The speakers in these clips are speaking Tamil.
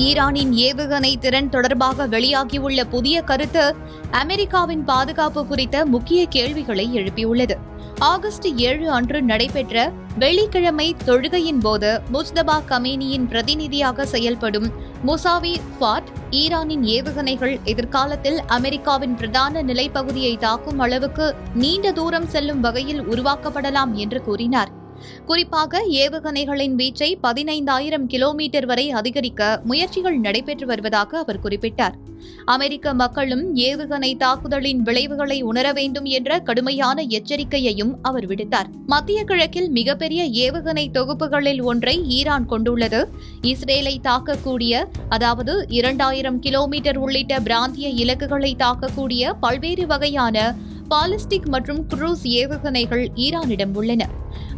ஈரானின் ஏவுகணை திறன் தொடர்பாக வெளியாகியுள்ள புதிய கருத்து அமெரிக்காவின் பாதுகாப்பு குறித்த முக்கிய கேள்விகளை எழுப்பியுள்ளது. ஆகஸ்ட் 7 அன்று நடைபெற்ற வெள்ளிக்கிழமை தொழுகையின் போது முஜ்தபா கமேனியின் பிரதிநிதியாக செயல்படும் முசாவி ஃபாட் ஈரானின் ஏவுகணைகள் எதிர்காலத்தில் அமெரிக்காவின் பிரதான நிலைப்பகுதியை தாக்கும் அளவுக்கு நீண்ட தூரம் செல்லும் வகையில் உருவாக்கப்படலாம் என்று கூறினார். குறிப்பாக ஏவுகணைகளின் வீச்சை 15,000 கிலோமீட்டர் வரை அதிகரிக்க முயற்சிகள் நடைபெற்று வருவதாக அவர் குறிப்பிட்டார். அமெரிக்க மக்களும் ஏவுகணை தாக்குதலின் விளைவுகளை உணர வேண்டும் என்ற கடுமையான எச்சரிக்கையையும் அவர் விடுத்தார். மத்திய கிழக்கில் மிகப்பெரிய ஏவுகணை தொகுப்புகளில் ஒன்றை ஈரான் கொண்டுள்ளது. இஸ்ரேலை தாக்கக்கூடிய, அதாவது 2,000 கிலோமீட்டர் உள்ளிட்ட பிராந்திய இலக்குகளை தாக்கக்கூடிய பல்வேறு வகையான பாலிஸ்டிக் மற்றும் குரூஸ் ஏவுகணைகள் ஈரானிடம் உள்ளன.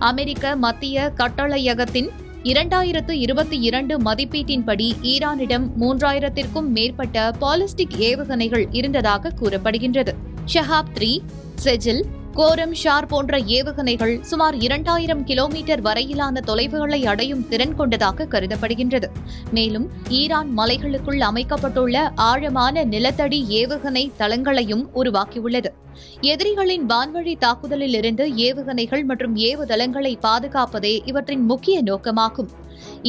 அமெரிக்க மத்திய கட்டளையகத்தின் 2022 மதிப்பீட்டின்படி ஈரானிடம் 3,000க்கும் மேற்பட்ட பாலிஸ்டிக் ஏவுகணைகள் இருந்ததாக கூறப்படுகின்றது. ஷஹாப் 3, செஜில், கோரம் ஷார் போன்ற ஏவுகணைகள் சுமார் 2,000 கிலோமீட்டர் வரையிலான தொலைவுகளை அடையும் திறன் கொண்டதாக கருதப்படுகின்றது. மேலும் ஈரான் மலைகளுக்குள் அமைக்கப்பட்டுள்ள ஆழமான நிலத்தடி ஏவுகணை தளங்களையும் உருவாக்கியுள்ளது. எதிரிகளின் வான்வழி தாக்குதலில் இருந்து ஏவுகணைகள் மற்றும் ஏவுதளங்களை பாதுகாப்பதே இவற்றின் முக்கிய நோக்கமாகும்.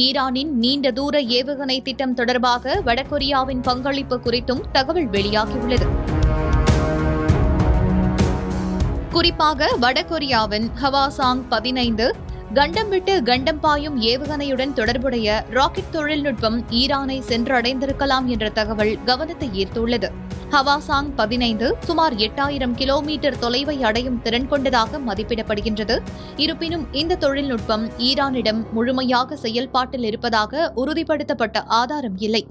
ஈரானின் நீண்ட தூர ஏவுகணை திட்டம் தொடர்பாக வடகொரியாவின் பங்களிப்பு குறித்தும் தகவல் வெளியாகியுள்ளது. குறிப்பாக வடகொரியாவின் ஹவாசாங் 15 கண்டம் விட்டு கண்டம் பாயும் ஏவுகணையுடன் தொடர்புடைய ராக்கெட் தொழில்நுட்பம் ஈரானை சென்றடைந்திருக்கலாம் என்ற தகவல் கவனத்தை ஈர்த்துள்ளது. ஹவாசாங் 15 சுமார் 8,000 கிலோமீட்டர் தொலைவை அடையும் திறன் கொண்டதாக மதிப்பிடப்படுகின்றது. இருப்பினும் இந்த தொழில்நுட்பம் ஈரானிடம் முழுமையாக செயல்பாட்டில் இருப்பதாக உறுதிப்படுத்தப்பட்ட ஆதாரம் இல்லை.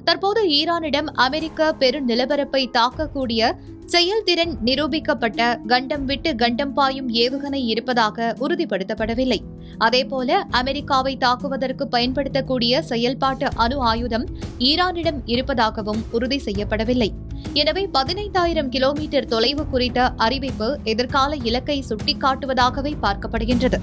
தற்போது ஈரானிடம் அமெரிக்க பெருநிலப்பரப்பை தாக்கக்கூடிய செயல்திறன் நிரூபிக்கப்பட்ட கண்டம் விட்டு கண்டம் பாயும் ஏவுகணை இருப்பதாக உறுதிப்படுத்தப்படவில்லை. அதேபோல அமெரிக்காவை தாக்குவதற்கு பயன்படுத்தக்கூடிய செயல்பாட்டு அணு ஆயுதம் ஈரானிடம் இருப்பதாகவும் உறுதி செய்யப்படவில்லை. எனவே 15,000 கிலோமீட்டர் தொலைவு குறித்த அறிவிப்பு எதிர்கால இலக்கை சுட்டிக்காட்டுவதாகவே பார்க்கப்படுகின்றது.